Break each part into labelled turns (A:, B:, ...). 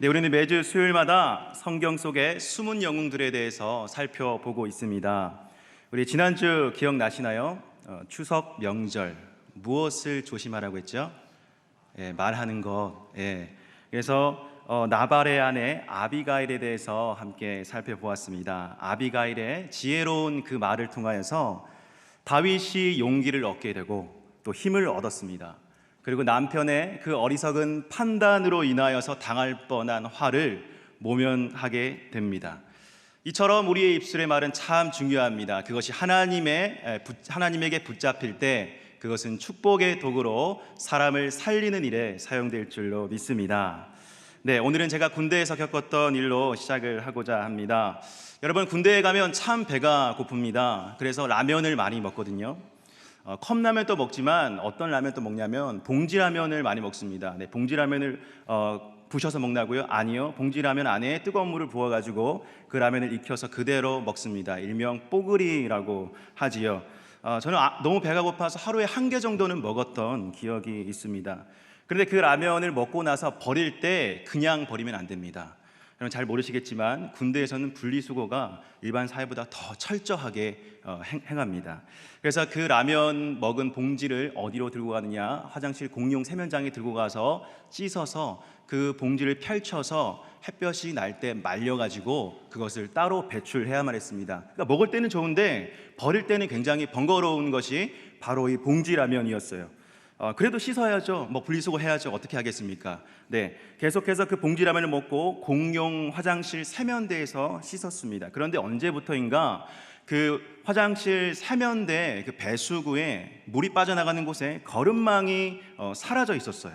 A: 네, 우리는 매주 수요일마다 성경 속의 숨은 영웅들에 대해서 살펴보고 있습니다. 우리 지난주 기억나시나요? 추석 명절 무엇을 조심하라고 했죠? 말하는 것. 그래서 나발의 아내 아비가일에 대해서 함께 살펴보았습니다. 아비가일의 지혜로운 그 말을 통하여서 다윗이 용기를 얻게 되고 또 힘을 얻었습니다. 그리고 남편의 그 어리석은 판단으로 인하여서 당할 뻔한 화를 모면하게 됩니다. 이처럼 우리의 입술의 말은 참 중요합니다. 그것이 하나님에게 붙잡힐 때 그것은 축복의 도구로 사람을 살리는 일에 사용될 줄로 믿습니다. 네, 오늘은 제가 군대에서 겪었던 일로 시작을 하고자 합니다. 여러분, 군대에 가면 참 배가 고픕니다. 그래서 라면을 많이 먹거든요. 컵라면도 먹지만 어떤 라면 또 먹냐면 봉지라면을 많이 먹습니다. 네, 봉지라면을 부셔서 먹나고요? 아니요, 봉지라면 안에 뜨거운 물을 부어가지고 그 라면을 익혀서 그대로 먹습니다. 일명 뽀글이라고 하지요. 저는 너무 배가 고파서 하루에 1개 정도는 먹었던 기억이 있습니다. 그런데 그 라면을 먹고 나서 버릴 때 그냥 버리면 안 됩니다. 여러분 잘 모르시겠지만 군대에서는 분리수거가 일반 사회보다 더 철저하게 행합니다. 그래서 그 라면 먹은 봉지를 어디로 들고 가느냐? 화장실 공용 세면장에 들고 가서 씻어서 그 봉지를 펼쳐서 햇볕이 날 때 말려가지고 그것을 따로 배출해야만 했습니다. 그러니까 먹을 때는 좋은데 버릴 때는 굉장히 번거로운 것이 바로 이 봉지라면이었어요. 그래도 씻어야죠. 분리수거 해야죠. 어떻게 하겠습니까? 네, 계속해서 그 봉지라면을 먹고 공용 화장실 세면대에서 씻었습니다. 그런데 언제부터인가 그 화장실 세면대 그 배수구에 물이 빠져나가는 곳에 거름망이 사라져 있었어요.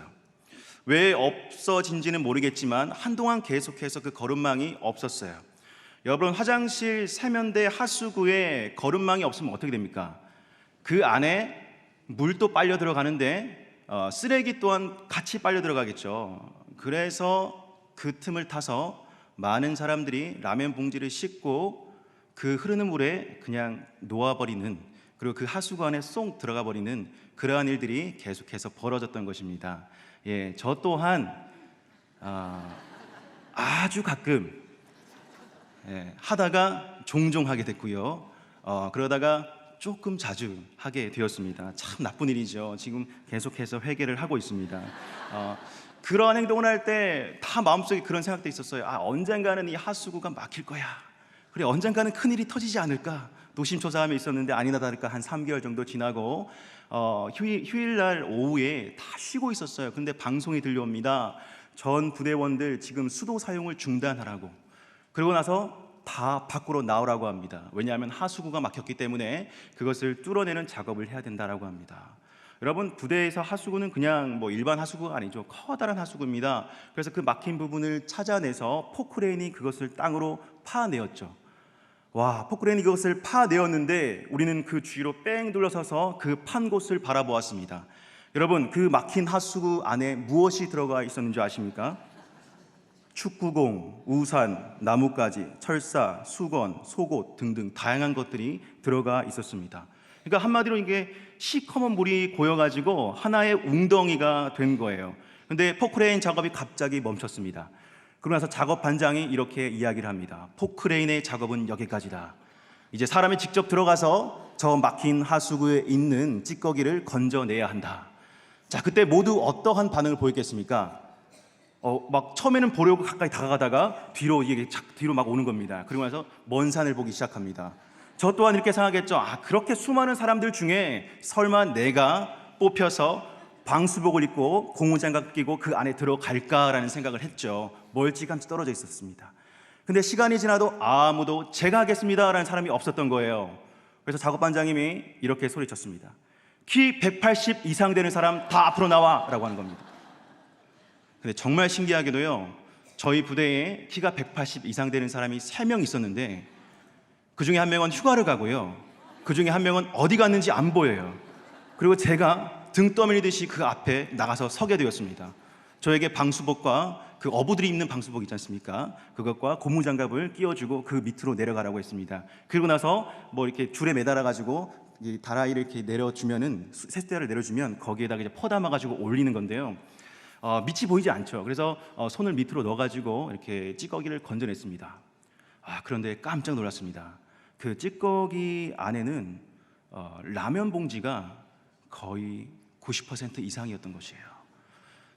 A: 왜 없어진지는 모르겠지만 한동안 계속해서 그 거름망이 없었어요. 여러분, 화장실 세면대 하수구에 거름망이 없으면 어떻게 됩니까? 그 안에 물도 빨려 들어가는데 쓰레기 또한 같이 빨려 들어가겠죠. 그래서 그 틈을 타서 많은 사람들이 라면 봉지를 씻고 그 흐르는 물에 그냥 놓아버리는, 그리고 그 하수구 안에 쏙 들어가 버리는 그러한 일들이 계속해서 벌어졌던 것입니다. 저 또한 아주 가끔 하다가 종종 하게 됐고요. 그러다가 조금 자주 하게 되었습니다. 참 나쁜 일이죠. 지금 계속해서 회개를 하고 있습니다. 그러한 행동을 할 때 다 마음속에 그런 생각도 있었어요. 언젠가는 이 하수구가 막힐 거야. 그래, 언젠가는 큰일이 터지지 않을까. 노심초사함에 있었는데 아니나 다를까 한 3개월 정도 지나고 휴일날 오후에 다 쉬고 있었어요. 근데 방송이 들려옵니다. 전 부대원들 지금 수도 사용을 중단하라고. 그러고 나서 다 밖으로 나오라고 합니다. 왜냐하면 하수구가 막혔기 때문에 그것을 뚫어내는 작업을 해야 된다라고 합니다. 여러분, 부대에서 하수구는 그냥 일반 하수구가 아니죠. 커다란 하수구입니다. 그래서 그 막힌 부분을 찾아내서 포크레인이 그것을 땅으로 파내었죠. 포크레인이 그것을 파내었는데 우리는 그 주위로 뺑 둘러서서 그 판 곳을 바라보았습니다. 여러분, 그 막힌 하수구 안에 무엇이 들어가 있었는지 아십니까? 축구공, 우산, 나뭇가지, 철사, 수건, 속옷 등등 다양한 것들이 들어가 있었습니다. 그러니까 한마디로 이게 시커먼 물이 고여가지고 하나의 웅덩이가 된 거예요. 그런데 포크레인 작업이 갑자기 멈췄습니다. 그러고 나서 작업 반장이 이렇게 이야기를 합니다. 포크레인의 작업은 여기까지다. 이제 사람이 직접 들어가서 저 막힌 하수구에 있는 찌꺼기를 건져내야 한다. 자, 그때 모두 어떠한 반응을 보였겠습니까? 처음에는 보려고 가까이 다가가다가 뒤로 막 오는 겁니다. 그리고 나서 먼 산을 보기 시작합니다. 저 또한 이렇게 생각했죠. 그렇게 수많은 사람들 중에 설마 내가 뽑혀서 방수복을 입고 고무장갑 끼고 그 안에 들어갈까라는 생각을 했죠. 멀찌감치 떨어져 있었습니다. 근데 시간이 지나도 아무도 제가 하겠습니다라는 사람이 없었던 거예요. 그래서 작업반장님이 이렇게 소리쳤습니다. 키 180 이상 되는 사람 다 앞으로 나와 라고 하는 겁니다. 근데 정말 신기하게도요, 저희 부대에 키가 180 이상 되는 사람이 3명 있었는데 그 중에 한 명은 휴가를 가고요, 그 중에 한 명은 어디 갔는지 안 보여요. 그리고 제가 등 떠밀리듯이 그 앞에 나가서 서게 되었습니다. 저에게 방수복과 그 어부들이 입는 방수복 있지 않습니까? 그것과 고무장갑을 끼워주고 그 밑으로 내려가라고 했습니다. 그리고 나서 이렇게 줄에 매달아가지고 이 다라이를 이렇게 내려주면은, 세대를 내려주면 거기에다가 이제 퍼 담아가지고 올리는 건데요. 밑이 보이지 않죠. 그래서 손을 밑으로 넣어가지고 이렇게 찌꺼기를 건져냈습니다. 그런데 깜짝 놀랐습니다. 그 찌꺼기 안에는 라면 봉지가 거의 90% 이상이었던 것이에요.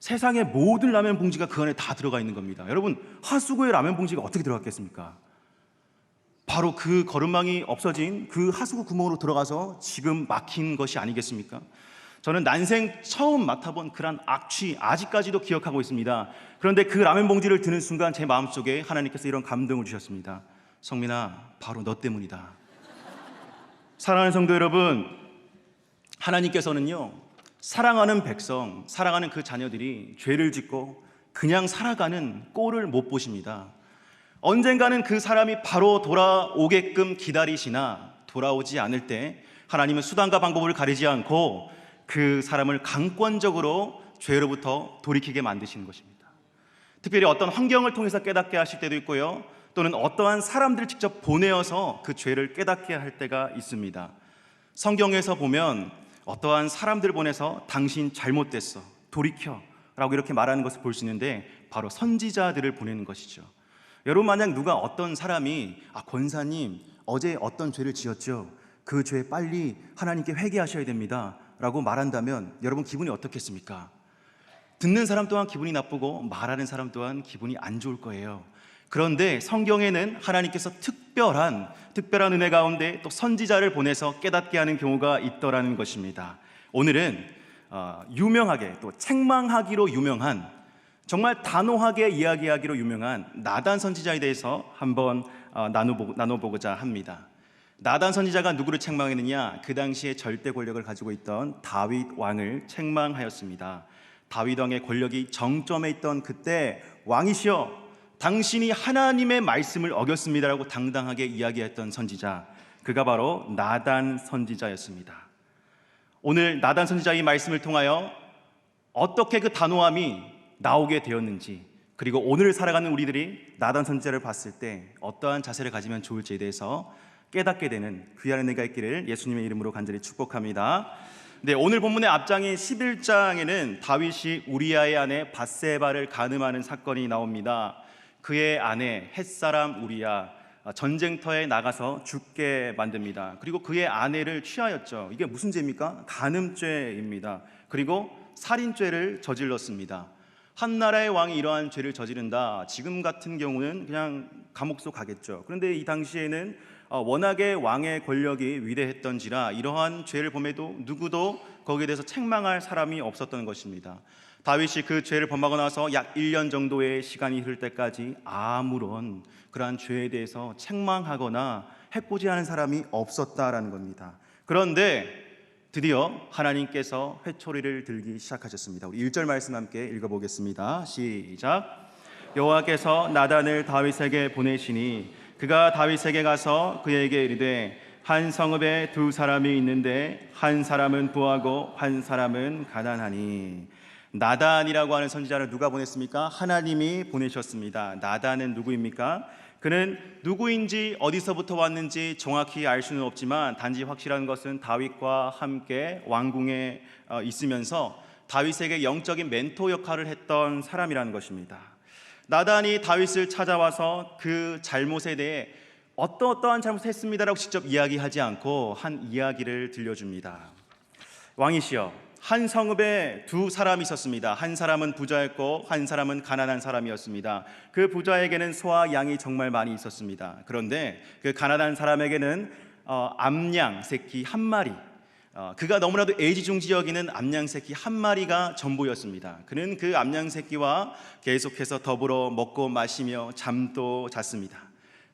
A: 세상의 모든 라면 봉지가 그 안에 다 들어가 있는 겁니다. 여러분, 하수구에 라면 봉지가 어떻게 들어갔겠습니까? 바로 그 거름망이 없어진 그 하수구 구멍으로 들어가서 지금 막힌 것이 아니겠습니까? 저는 난생 처음 맡아본 그런 악취 아직까지도 기억하고 있습니다. 그런데 그 라면 봉지를 드는 순간 제 마음속에 하나님께서 이런 감동을 주셨습니다. 성민아, 바로 너 때문이다. 사랑하는 성도 여러분, 하나님께서는요, 사랑하는 백성, 사랑하는 그 자녀들이 죄를 짓고 그냥 살아가는 꼴을 못 보십니다. 언젠가는 그 사람이 바로 돌아오게끔 기다리시나 돌아오지 않을 때 하나님은 수단과 방법을 가리지 않고 그 사람을 강권적으로 죄로부터 돌이키게 만드시는 것입니다. 특별히 어떤 환경을 통해서 깨닫게 하실 때도 있고요, 또는 어떠한 사람들을 직접 보내어서 그 죄를 깨닫게 할 때가 있습니다. 성경에서 보면 어떠한 사람들을 보내서 당신 잘못됐어, 돌이켜 라고 이렇게 말하는 것을 볼 수 있는데, 바로 선지자들을 보내는 것이죠. 여러분, 만약 누가 어떤 사람이 권사님 어제 어떤 죄를 지었죠, 그 죄 빨리 하나님께 회개하셔야 됩니다 라고 말한다면 여러분 기분이 어떻겠습니까? 듣는 사람 또한 기분이 나쁘고 말하는 사람 또한 기분이 안 좋을 거예요. 그런데 성경에는 하나님께서 특별한 은혜 가운데 또 선지자를 보내서 깨닫게 하는 경우가 있더라는 것입니다. 오늘은 유명하게 또 책망하기로 유명한, 정말 단호하게 이야기하기로 유명한 나단 선지자에 대해서 한번 나눠보고자 합니다. 나단 선지자가 누구를 책망했느냐? 그 당시에 절대 권력을 가지고 있던 다윗 왕을 책망하였습니다. 다윗 왕의 권력이 정점에 있던 그때, 왕이시여, 당신이 하나님의 말씀을 어겼습니다라고 당당하게 이야기했던 선지자, 그가 바로 나단 선지자였습니다. 오늘 나단 선지자의 말씀을 통하여 어떻게 그 단호함이 나오게 되었는지, 그리고 오늘 살아가는 우리들이 나단 선지자를 봤을 때 어떠한 자세를 가지면 좋을지에 대해서 깨닫게 되는 귀한 은혜가 있기를 예수님의 이름으로 간절히 축복합니다. 네, 오늘 본문의 앞장인 11장에는 다윗이 우리아의 아내 밧세바를 간음하는 사건이 나옵니다. 그의 아내 햇사람 우리아, 전쟁터에 나가서 죽게 만듭니다. 그리고 그의 아내를 취하였죠. 이게 무슨 죄입니까? 간음죄입니다. 그리고 살인죄를 저질렀습니다. 한 나라의 왕이 이러한 죄를 저지른다, 지금 같은 경우는 그냥 감옥소 가겠죠. 그런데 이 당시에는 워낙에 왕의 권력이 위대했던지라 이러한 죄를 범해도 누구도 거기에 대해서 책망할 사람이 없었던 것입니다. 다윗이 그 죄를 범하고 나서 약 1년 정도의 시간이 흐를 때까지 아무런 그러한 죄에 대해서 책망하거나 해코지하는 사람이 없었다라는 겁니다. 그런데 드디어 하나님께서 회초리를 들기 시작하셨습니다. 우리 1절 말씀 함께 읽어보겠습니다. 시작. 여호와께서 나단을 다윗에게 보내시니 그가 다윗에게 가서 그에게 이르되, 한 성읍에 두 사람이 있는데 한 사람은 부하고 한 사람은 가난하니. 나단이라고 하는 선지자를 누가 보냈습니까? 하나님이 보내셨습니다. 나단은 누구입니까? 그는 누구인지 어디서부터 왔는지 정확히 알 수는 없지만 단지 확실한 것은 다윗과 함께 왕궁에 있으면서 다윗에게 영적인 멘토 역할을 했던 사람이라는 것입니다. 나단이 다윗을 찾아와서 그 잘못에 대해 어떠한 잘못을 했습니다라고 직접 이야기하지 않고 한 이야기를 들려줍니다. 왕이시여, 한 성읍에 두 사람이 있었습니다. 한 사람은 부자였고 한 사람은 가난한 사람이었습니다. 그 부자에게는 소와 양이 정말 많이 있었습니다. 그런데 그 가난한 사람에게는 암양 새끼 한 마리, 그가 너무나도 애지중지 여기는 암양 새끼 한 마리가 전부였습니다. 그는 그 암양 새끼와 계속해서 더불어 먹고 마시며 잠도 잤습니다.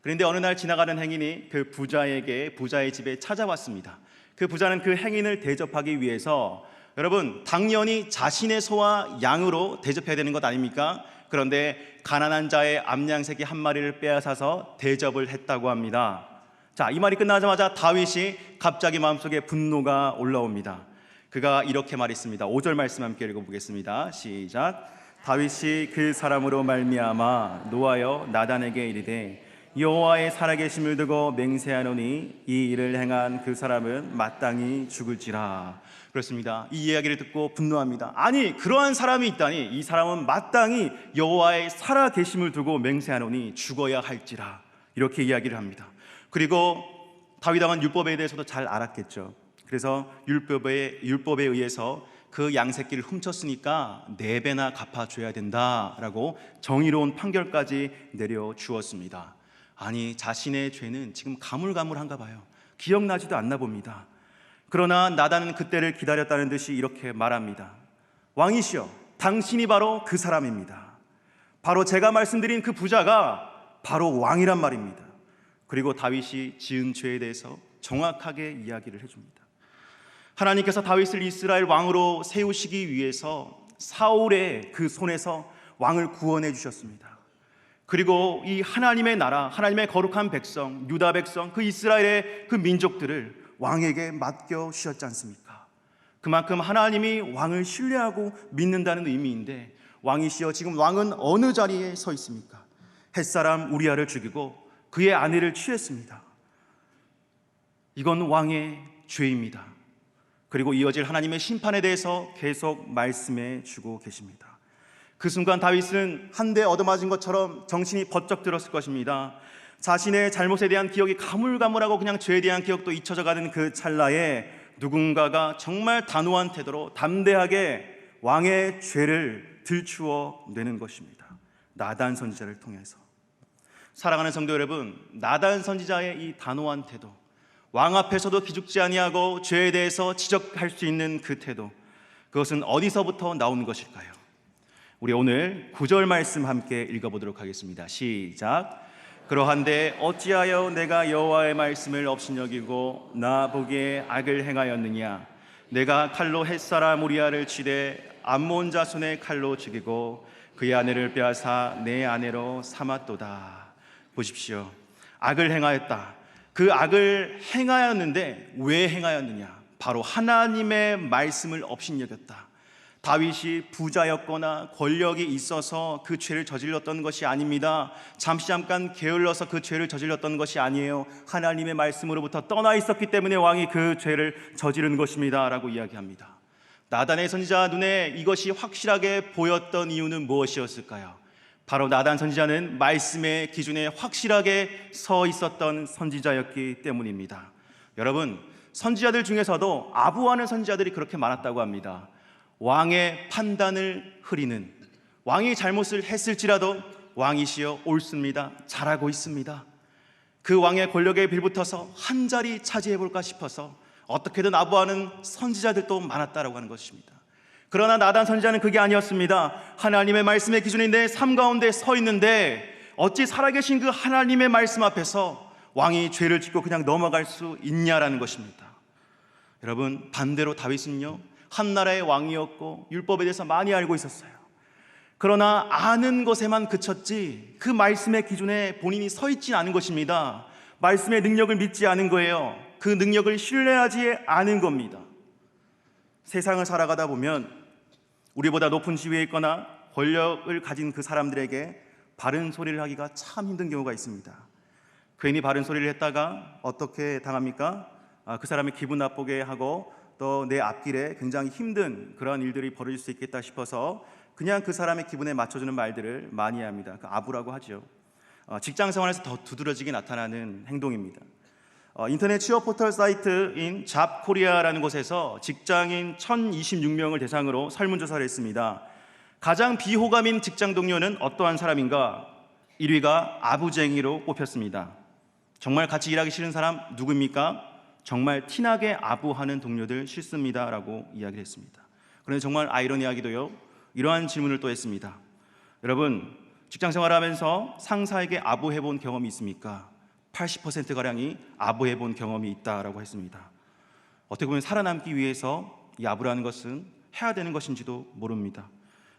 A: 그런데 어느 날 지나가는 행인이 그 부자의 집에 찾아왔습니다. 그 부자는 그 행인을 대접하기 위해서, 여러분, 당연히 자신의 소와 양으로 대접해야 되는 것 아닙니까? 그런데 가난한 자의 암양 새끼 한 마리를 빼앗아서 대접을 했다고 합니다. 자, 이 말이 끝나자마자 다윗이 갑자기 마음속에 분노가 올라옵니다. 그가 이렇게 말했습니다. 5절 말씀 함께 읽어보겠습니다. 시작. 다윗이 그 사람으로 말미암아 노하여 나단에게 이르되, 여호와의 살아계심을 두고 맹세하노니 이 일을 행한 그 사람은 마땅히 죽을지라. 그렇습니다. 이 이야기를 듣고 분노합니다. 아니, 그러한 사람이 있다니 이 사람은 마땅히 여호와의 살아계심을 두고 맹세하노니 죽어야 할지라. 이렇게 이야기를 합니다. 그리고 다윗 왕은 율법에 대해서도 잘 알았겠죠. 그래서 율법에 의해서 그 양새끼를 훔쳤으니까 4배나 갚아줘야 된다라고 정의로운 판결까지 내려주었습니다. 아니, 자신의 죄는 지금 가물가물한가 봐요. 기억나지도 않나 봅니다. 그러나 나단은 그때를 기다렸다는 듯이 이렇게 말합니다. 왕이시여, 당신이 바로 그 사람입니다. 바로 제가 말씀드린 그 부자가 바로 왕이란 말입니다. 그리고 다윗이 지은 죄에 대해서 정확하게 이야기를 해줍니다. 하나님께서 다윗을 이스라엘 왕으로 세우시기 위해서 사울의 그 손에서 왕을 구원해 주셨습니다. 그리고 이 하나님의 나라, 하나님의 거룩한 백성, 유다 백성, 그 이스라엘의 그 민족들을 왕에게 맡겨 주셨지 않습니까? 그만큼 하나님이 왕을 신뢰하고 믿는다는 의미인데, 왕이시여, 지금 왕은 어느 자리에 서 있습니까? 햇사람 우리아를 죽이고 그의 아내를 취했습니다. 이건 왕의 죄입니다. 그리고 이어질 하나님의 심판에 대해서 계속 말씀해 주고 계십니다. 그 순간 다윗은 한 대 얻어맞은 것처럼 정신이 번쩍 들었을 것입니다. 자신의 잘못에 대한 기억이 가물가물하고 그냥 죄에 대한 기억도 잊혀져 가는 그 찰나에 누군가가 정말 단호한 태도로 담대하게 왕의 죄를 들추어 내는 것입니다. 나단 선지자를 통해서. 사랑하는 성도 여러분, 나단 선지자의 이 단호한 태도, 왕 앞에서도 기죽지 아니하고 죄에 대해서 지적할 수 있는 그 태도, 그것은 어디서부터 나온 것일까요? 우리 오늘 9절 말씀 함께 읽어보도록 하겠습니다. 시작. 그러한데 어찌하여 내가 여호와의 말씀을 업신여기고 나 보기에 악을 행하였느냐? 내가 칼로 햇사람 우리아를 치되 암몬 자손의 칼로 죽이고 그의 아내를 빼앗아 내 아내로 삼았도다. 보십시오. 악을 행하였다. 그 악을 행하였는데 왜 행하였느냐? 바로 하나님의 말씀을 업신여겼다. 다윗이 부자였거나 권력이 있어서 그 죄를 저질렀던 것이 아닙니다. 잠깐 게을러서 그 죄를 저질렀던 것이 아니에요. 하나님의 말씀으로부터 떠나 있었기 때문에 왕이 그 죄를 저지른 것입니다 라고 이야기합니다. 나단의 선지자 눈에 이것이 확실하게 보였던 이유는 무엇이었을까요? 바로 나단 선지자는 말씀의 기준에 확실하게 서 있었던 선지자였기 때문입니다. 여러분, 선지자들 중에서도 아부하는 선지자들이 그렇게 많았다고 합니다. 왕의 판단을 흐리는, 왕이 잘못을 했을지라도 왕이시여 옳습니다, 잘하고 있습니다, 그 왕의 권력에 빌붙어서 한 자리 차지해볼까 싶어서 어떻게든 아부하는 선지자들도 많았다라고 하는 것입니다. 그러나 나단 선지자는 그게 아니었습니다. 하나님의 말씀의 기준이 내 삶 가운데 서 있는데 어찌 살아계신 그 하나님의 말씀 앞에서 왕이 죄를 짓고 그냥 넘어갈 수 있냐라는 것입니다. 여러분, 반대로 다윗은요, 한 나라의 왕이었고 율법에 대해서 많이 알고 있었어요. 그러나 아는 것에만 그쳤지 그 말씀의 기준에 본인이 서 있지 않은 것입니다. 말씀의 능력을 믿지 않은 거예요. 그 능력을 신뢰하지 않은 겁니다. 세상을 살아가다 보면 우리보다 높은 지위에 있거나 권력을 가진 그 사람들에게 바른 소리를 하기가 참 힘든 경우가 있습니다. 괜히 바른 소리를 했다가 어떻게 당합니까? 그 사람이 기분 나쁘게 하고 또 내 앞길에 굉장히 힘든 그러한 일들이 벌어질 수 있겠다 싶어서 그냥 그 사람의 기분에 맞춰주는 말들을 많이 합니다. 그 아부라고 하죠. 직장 생활에서 더 두드러지게 나타나는 행동입니다. 인터넷 취업 포털 사이트인 잡코리아라는 곳에서 직장인 1026명을 대상으로 설문조사를 했습니다. 가장 비호감인 직장 동료는 어떠한 사람인가? 1위가 아부쟁이로 뽑혔습니다. 정말 같이 일하기 싫은 사람 누구입니까? 정말 티나게 아부하는 동료들 싫습니다 라고 이야기를 했습니다. 그런데 정말 아이러니하기도요, 이러한 질문을 또 했습니다. 여러분, 직장 생활하면서 상사에게 아부해본 경험이 있습니까? 80%가량이 아부해본 경험이 있다라고 했습니다. 어떻게 보면 살아남기 위해서 이 아부라는 것은 해야 되는 것인지도 모릅니다.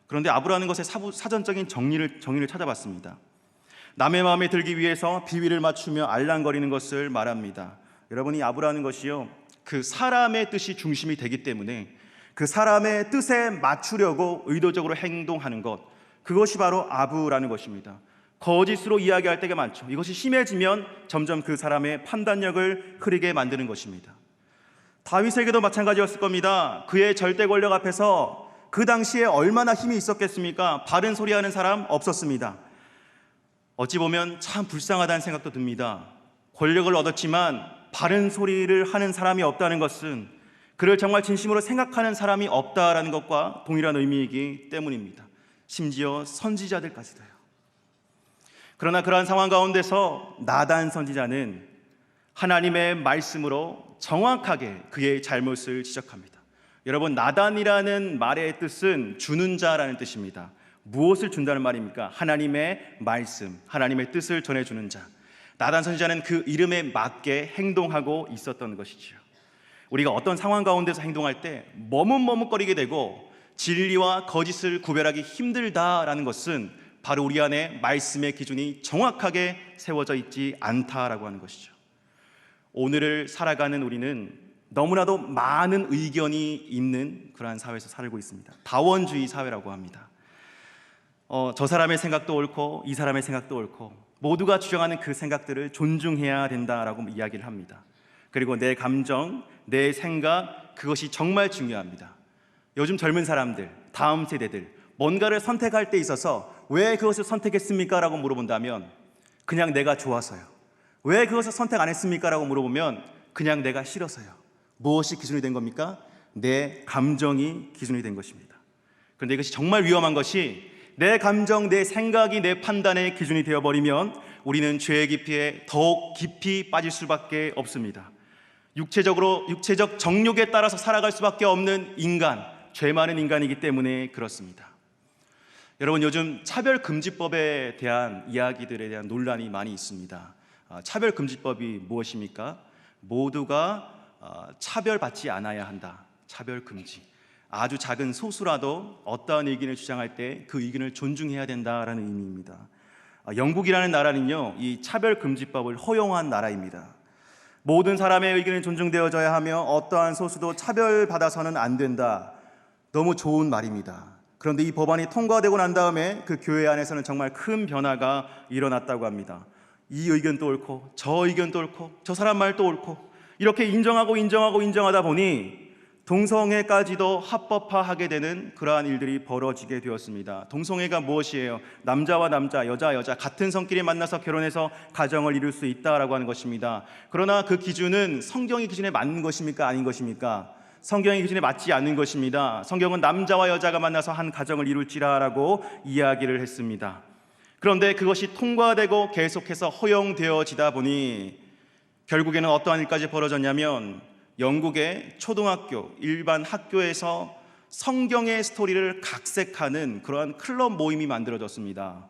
A: 그런데 아부라는 것의 사전적인 정의를 찾아봤습니다. 남의 마음에 들기 위해서 비위를 맞추며 알랑거리는 것을 말합니다. 여러분이 아부라는 것이요, 그 사람의 뜻이 중심이 되기 때문에 그 사람의 뜻에 맞추려고 의도적으로 행동하는 것, 그것이 바로 아부라는 것입니다. 거짓으로 이야기할 때가 많죠. 이것이 심해지면 점점 그 사람의 판단력을 흐리게 만드는 것입니다. 다윗에게도 마찬가지였을 겁니다. 그의 절대 권력 앞에서 그 당시에 얼마나 힘이 있었겠습니까? 바른 소리하는 사람 없었습니다. 어찌 보면 참 불쌍하다는 생각도 듭니다. 권력을 얻었지만 바른 소리를 하는 사람이 없다는 것은 그를 정말 진심으로 생각하는 사람이 없다라는 것과 동일한 의미이기 때문입니다. 심지어 선지자들까지도요. 그러나 그러한 상황 가운데서 나단 선지자는 하나님의 말씀으로 정확하게 그의 잘못을 지적합니다. 여러분, 나단이라는 말의 뜻은 주는 자라는 뜻입니다. 무엇을 준다는 말입니까? 하나님의 말씀, 하나님의 뜻을 전해주는 자. 나단 선지자는 그 이름에 맞게 행동하고 있었던 것이지요. 우리가 어떤 상황 가운데서 행동할 때 머뭇머뭇거리게 되고 진리와 거짓을 구별하기 힘들다라는 것은 바로 우리 안에 말씀의 기준이 정확하게 세워져 있지 않다라고 하는 것이죠. 오늘을 살아가는 우리는 너무나도 많은 의견이 있는 그러한 사회에서 살고 있습니다. 다원주의 사회라고 합니다. 저 사람의 생각도 옳고 이 사람의 생각도 옳고 모두가 주장하는 그 생각들을 존중해야 된다라고 이야기를 합니다. 그리고 내 감정, 내 생각, 그것이 정말 중요합니다. 요즘 젊은 사람들, 다음 세대들 뭔가를 선택할 때 있어서 왜 그것을 선택했습니까? 라고 물어본다면 그냥 내가 좋아서요. 왜 그것을 선택 안 했습니까? 라고 물어보면 그냥 내가 싫어서요. 무엇이 기준이 된 겁니까? 내 감정이 기준이 된 것입니다. 그런데 이것이 정말 위험한 것이 내 감정, 내 생각이 내 판단의 기준이 되어버리면 우리는 죄의 깊이에 더욱 깊이 빠질 수밖에 없습니다. 육체적 정욕에 따라서 살아갈 수밖에 없는 인간, 죄 많은 인간이기 때문에 그렇습니다. 여러분, 요즘 차별금지법에 대한 이야기들에 대한 논란이 많이 있습니다. 차별금지법이 무엇입니까? 모두가 차별받지 않아야 한다. 차별금지. 아주 작은 소수라도 어떠한 의견을 주장할 때 그 의견을 존중해야 된다라는 의미입니다. 영국이라는 나라는요, 이 차별금지법을 허용한 나라입니다. 모든 사람의 의견이 존중되어져야 하며 어떠한 소수도 차별받아서는 안 된다. 너무 좋은 말입니다. 그런데 이 법안이 통과되고 난 다음에 그 교회 안에서는 정말 큰 변화가 일어났다고 합니다. 이 의견도 옳고 저 의견도 옳고 저 사람 말도 옳고 이렇게 인정하다 보니 동성애까지도 합법화하게 되는 그러한 일들이 벌어지게 되었습니다. 동성애가 무엇이에요? 남자와 남자, 여자 같은 성끼리 만나서 결혼해서 가정을 이룰 수 있다라고 하는 것입니다. 그러나 그 기준은 성경의 기준에 맞는 것입니까? 아닌 것입니까? 성경의 기준에 맞지 않는 것입니다. 성경은 남자와 여자가 만나서 한 가정을 이룰지라라고 이야기를 했습니다. 그런데 그것이 통과되고 계속해서 허용되어지다 보니 결국에는 어떠한 일까지 벌어졌냐면 영국의 초등학교, 일반 학교에서 성경의 스토리를 각색하는 그러한 클럽 모임이 만들어졌습니다.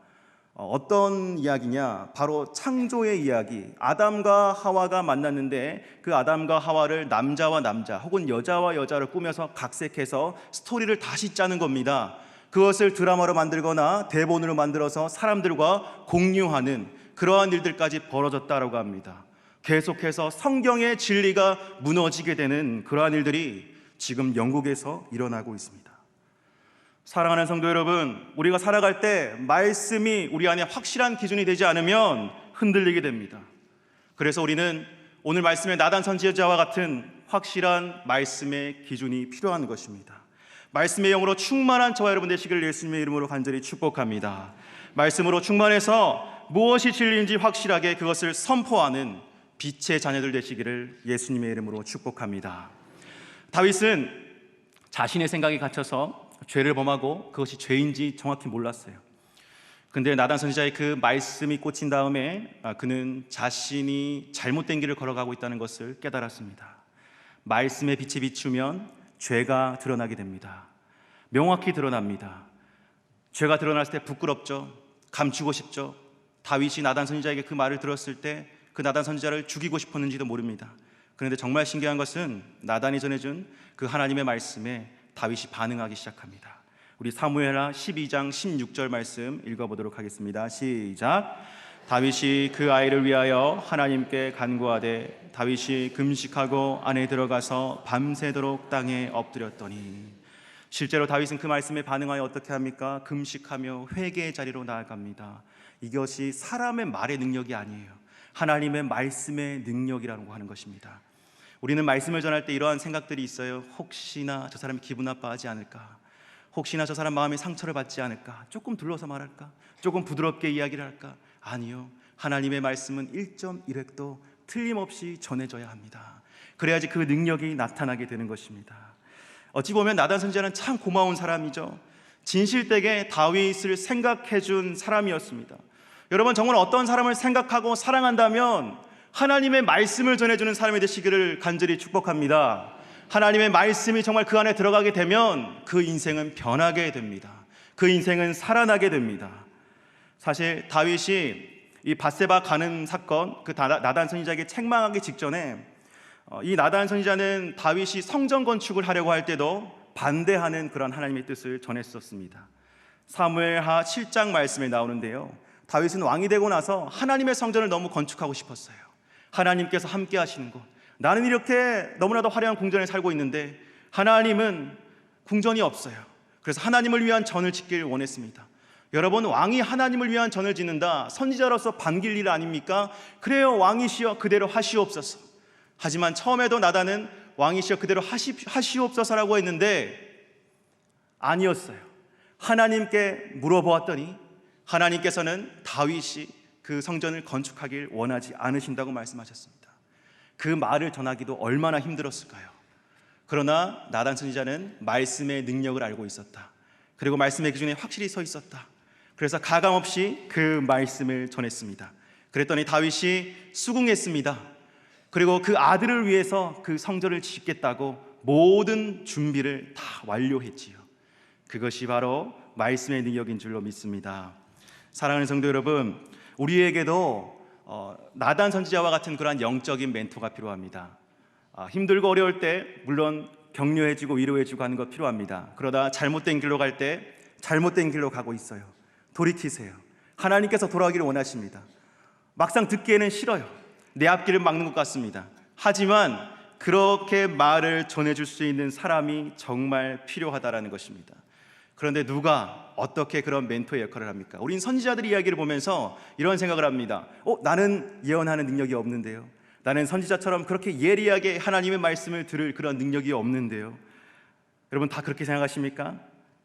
A: 어떤 이야기냐? 바로 창조의 이야기. 아담과 하와가 만났는데 그 아담과 하와를 남자와 남자 혹은 여자와 여자를 꾸며서 각색해서 스토리를 다시 짜는 겁니다. 그것을 드라마로 만들거나 대본으로 만들어서 사람들과 공유하는 그러한 일들까지 벌어졌다고 합니다. 계속해서 성경의 진리가 무너지게 되는 그러한 일들이 지금 영국에서 일어나고 있습니다. 사랑하는 성도 여러분, 우리가 살아갈 때 말씀이 우리 안에 확실한 기준이 되지 않으면 흔들리게 됩니다. 그래서 우리는 오늘 말씀의 나단 선지자와 같은 확실한 말씀의 기준이 필요한 것입니다. 말씀의 영으로 충만한 저와 여러분 되시기를 예수님의 이름으로 간절히 축복합니다. 말씀으로 충만해서 무엇이 진리인지 확실하게 그것을 선포하는 빛의 자녀들 되시기를 예수님의 이름으로 축복합니다. 다윗은 자신의 생각에 갇혀서 죄를 범하고 그것이 죄인지 정확히 몰랐어요. 근데 나단 선지자의 그 말씀이 꽂힌 다음에 그는 자신이 잘못된 길을 걸어가고 있다는 것을 깨달았습니다. 말씀의 빛이 비추면 죄가 드러나게 됩니다. 명확히 드러납니다. 죄가 드러났을 때 부끄럽죠. 감추고 싶죠. 다윗이 나단 선지자에게 그 말을 들었을 때 그 나단 선지자를 죽이고 싶었는지도 모릅니다. 그런데 정말 신기한 것은 나단이 전해준 그 하나님의 말씀에 다윗이 반응하기 시작합니다. 우리 사무엘하 12장 16절 말씀 읽어보도록 하겠습니다. 시작. 다윗이 그 아이를 위하여 하나님께 간구하되 다윗이 금식하고 안에 들어가서 밤새도록 땅에 엎드렸더니 실제로 다윗은 그 말씀에 반응하여 어떻게 합니까? 금식하며 회개의 자리로 나아갑니다. 이것이 사람의 말의 능력이 아니에요. 하나님의 말씀의 능력이라고 하는 것입니다. 우리는 말씀을 전할 때 이러한 생각들이 있어요. 혹시나 저 사람이 기분 나빠하지 않을까? 혹시나 저 사람 마음에 상처를 받지 않을까? 조금 둘러서 말할까? 조금 부드럽게 이야기를 할까? 아니요. 하나님의 말씀은 1.1획도 틀림없이 전해져야 합니다. 그래야지 그 능력이 나타나게 되는 것입니다. 어찌 보면 나단 선지자는 참 고마운 사람이죠. 진실되게 다윗을 생각해 준 사람이었습니다. 여러분, 정말 어떤 사람을 생각하고 사랑한다면 하나님의 말씀을 전해주는 사람이 되시기를 간절히 축복합니다. 하나님의 말씀이 정말 그 안에 들어가게 되면 그 인생은 변하게 됩니다. 그 인생은 살아나게 됩니다. 사실 다윗이 이 밧세바 가는 사건, 그 나단 선지자에게 책망하기 직전에 이 나단 선지자는 다윗이 성전 건축을 하려고 할 때도 반대하는 그런 하나님의 뜻을 전했었습니다. 사무엘하 7장 말씀에 나오는데요, 다윗은 왕이 되고 나서 하나님의 성전을 너무 건축하고 싶었어요. 하나님께서 함께 하시는 곳, 나는 이렇게 너무나도 화려한 궁전에 살고 있는데 하나님은 궁전이 없어요. 그래서 하나님을 위한 전을 짓기를 원했습니다. 여러분, 왕이 하나님을 위한 전을 짓는다, 선지자로서 반길 일 아닙니까? 그래요, 왕이시여 그대로 하시옵소서. 하지만 처음에도 나단은 왕이시여 그대로 하시옵소서라고 했는데 아니었어요. 하나님께 물어보았더니 하나님께서는 다윗이 그 성전을 건축하길 원하지 않으신다고 말씀하셨습니다. 그 말을 전하기도 얼마나 힘들었을까요? 그러나 나단 선지자는 말씀의 능력을 알고 있었다. 그리고 말씀의 기준에 확실히 서 있었다. 그래서 가감없이 그 말씀을 전했습니다. 그랬더니 다윗이 수긍했습니다. 그리고 그 아들을 위해서 그 성전을 짓겠다고 모든 준비를 다 완료했지요. 그것이 바로 말씀의 능력인 줄로 믿습니다. 사랑하는 성도 여러분, 우리에게도 나단 선지자와 같은 그러한 영적인 멘토가 필요합니다. 힘들고 어려울 때 물론 격려해주고 위로해주고 하는 것 필요합니다. 그러다 잘못된 길로 갈 때 잘못된 길로 가고 있어요. 돌이키세요. 하나님께서 돌아오기를 원하십니다. 막상 듣기에는 싫어요. 내 앞길을 막는 것 같습니다. 하지만 그렇게 말을 전해줄 수 있는 사람이 정말 필요하다라는 것입니다. 그런데 누가 어떻게 그런 멘토의 역할을 합니까? 우린 선지자들의 이야기를 보면서 이런 생각을 합니다. 나는 예언하는 능력이 없는데요. 나는 선지자처럼 그렇게 예리하게 하나님의 말씀을 들을 그런 능력이 없는데요. 여러분, 다 그렇게 생각하십니까?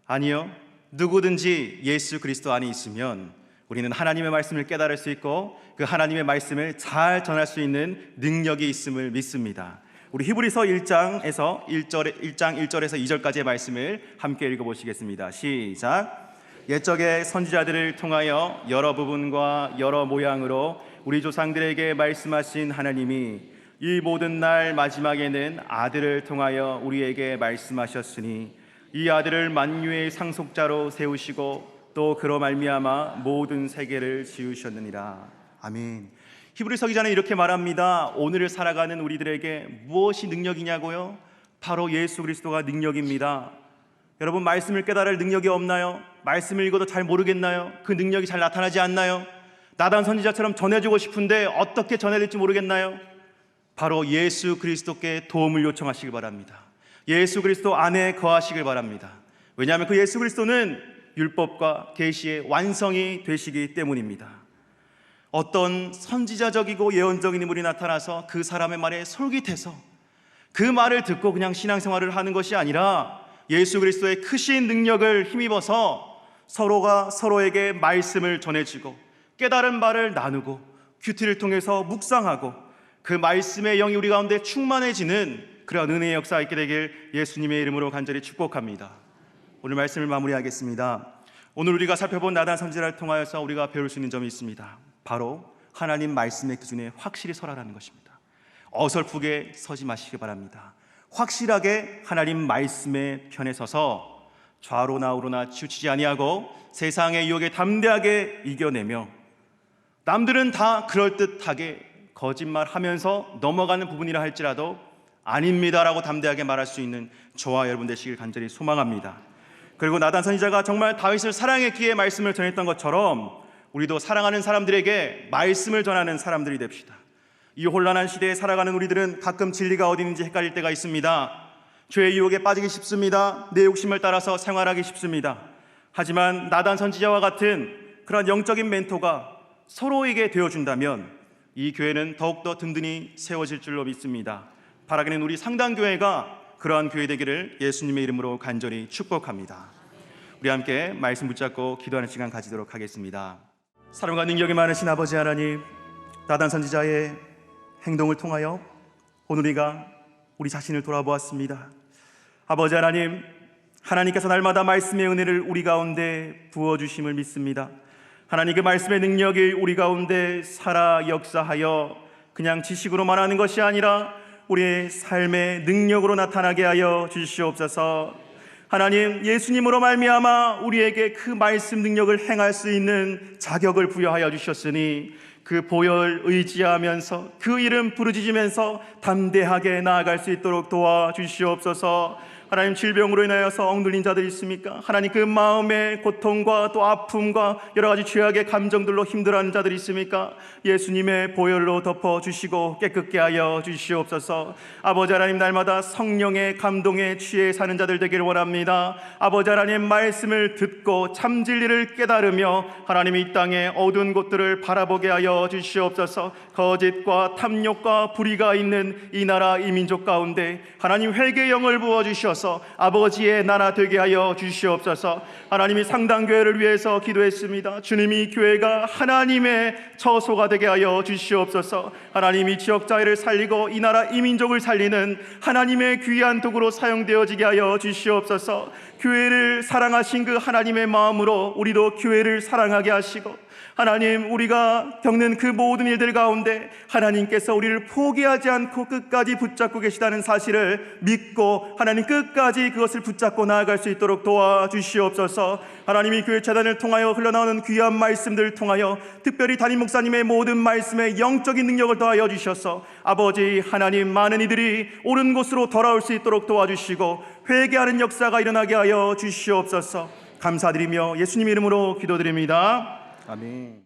A: 아니요. 누구든지 예수 그리스도 안에 있으면 우리는 하나님의 말씀을 깨달을 수 있고 그 하나님의 말씀을 잘 전할 수 있는 능력이 있음을 믿습니다. 우리 히브리서 1장 1절에서 2절까지의 말씀을 함께 읽어보시겠습니다. 시작. 옛적의 선지자들을 통하여 여러 부분과 여러 모양으로 우리 조상들에게 말씀하신 하나님이 이 모든 날 마지막에는 아들을 통하여 우리에게 말씀하셨으니 이 아들을 만유의 상속자로 세우시고 또 그로 말미암아 모든 세계를 지으셨느니라. 아멘. 히브리서 기자는 이렇게 말합니다. 오늘을 살아가는 우리들에게 무엇이 능력이냐고요? 바로 예수 그리스도가 능력입니다. 여러분, 말씀을 깨달을 능력이 없나요? 말씀을 읽어도 잘 모르겠나요? 그 능력이 잘 나타나지 않나요? 나단 선지자처럼 전해주고 싶은데 어떻게 전해야 될지 모르겠나요? 바로 예수 그리스도께 도움을 요청하시길 바랍니다. 예수 그리스도 안에 거하시길 바랍니다. 왜냐하면 그 예수 그리스도는 율법과 계시의 완성이 되시기 때문입니다. 어떤 선지자적이고 예언적인 인물이 나타나서 그 사람의 말에 솔깃해서 그 말을 듣고 그냥 신앙생활을 하는 것이 아니라 예수 그리스도의 크신 능력을 힘입어서 서로가 서로에게 말씀을 전해주고 깨달은 바를 나누고 큐티를 통해서 묵상하고 그 말씀의 영이 우리 가운데 충만해지는 그런 은혜의 역사가 있게 되길 예수님의 이름으로 간절히 축복합니다. 오늘 말씀을 마무리하겠습니다. 오늘 우리가 살펴본 나단 선지자를 통하여서 우리가 배울 수 있는 점이 있습니다. 바로 하나님 말씀의 기준에 확실히 서라라는 것입니다. 어설프게 서지 마시기 바랍니다. 확실하게 하나님 말씀의 편에 서서 좌로나 우로나 치우치지 아니하고 세상의 유혹에 담대하게 이겨내며 남들은 다 그럴듯하게 거짓말하면서 넘어가는 부분이라 할지라도 아닙니다라고 담대하게 말할 수 있는 저와 여러분 되시길 간절히 소망합니다. 그리고 나단 선지자가 정말 다윗을 사랑했기에 말씀을 전했던 것처럼 우리도 사랑하는 사람들에게 말씀을 전하는 사람들이 됩시다. 이 혼란한 시대에 살아가는 우리들은 가끔 진리가 어디 있는지 헷갈릴 때가 있습니다. 죄의 유혹에 빠지기 쉽습니다. 내 욕심을 따라서 생활하기 쉽습니다. 하지만 나단 선지자와 같은 그런 영적인 멘토가 서로에게 되어준다면 이 교회는 더욱더 든든히 세워질 줄로 믿습니다. 바라기는 우리 상당교회가 그러한 교회 되기를 예수님의 이름으로 간절히 축복합니다. 우리 함께 말씀 붙잡고 기도하는 시간 가지도록 하겠습니다. 사랑과 능력이 많으신 아버지 하나님, 나단 선지자의 행동을 통하여 오늘 우리가 우리 자신을 돌아보았습니다. 아버지 하나님, 하나님께서 날마다 말씀의 은혜를 우리 가운데 부어주심을 믿습니다. 하나님, 그 말씀의 능력이 우리 가운데 살아 역사하여 그냥 지식으로만 하는 것이 아니라 우리의 삶의 능력으로 나타나게 하여 주시옵소서. 하나님, 예수님으로 말미암아 우리에게 그 말씀 능력을 행할 수 있는 자격을 부여하여 주셨으니 그 보혈 의지하면서 그 이름 부르짖으면서 담대하게 나아갈 수 있도록 도와주시옵소서. 하나님, 질병으로 인하여서 억눌린 자들이 있습니까? 하나님, 그 마음의 고통과 또 아픔과 여러 가지 죄악의 감정들로 힘들어하는 자들이 있습니까? 예수님의 보혈로 덮어주시고 깨끗게 하여 주시옵소서. 아버지 하나님, 날마다 성령의 감동에 취해 사는 자들 되기를 원합니다. 아버지 하나님, 말씀을 듣고 참 진리를 깨달으며 하나님 이 땅의 어두운 곳들을 바라보게 하여 주시옵소서. 거짓과 탐욕과 불의가 있는 이 나라 이 민족 가운데 하나님 회개의 영을 부어주셔서 아버지의 나라 되게 하여 주시옵소서. 하나님이 상당교회를 위해서 기도했습니다. 주님이 교회가 하나님의 처소가 되게 하여 주시옵소서. 하나님이 지역자회를 살리고 이 나라 이 민족을 살리는 하나님의 귀한 도구로 사용되어지게 하여 주시옵소서. 교회를 사랑하신 그 하나님의 마음으로 우리도 교회를 사랑하게 하시고, 하나님, 우리가 겪는 그 모든 일들 가운데 하나님께서 우리를 포기하지 않고 끝까지 붙잡고 계시다는 사실을 믿고 하나님 끝까지 그것을 붙잡고 나아갈 수 있도록 도와주시옵소서. 하나님이 교회 재단을 통하여 흘러나오는 귀한 말씀들을 통하여 특별히 담임 목사님의 모든 말씀에 영적인 능력을 더하여 주셔서 아버지 하나님, 많은 이들이 옳은 곳으로 돌아올 수 있도록 도와주시고 회개하는 역사가 일어나게 하여 주시옵소서. 감사드리며 예수님 이름으로 기도드립니다. 아멘.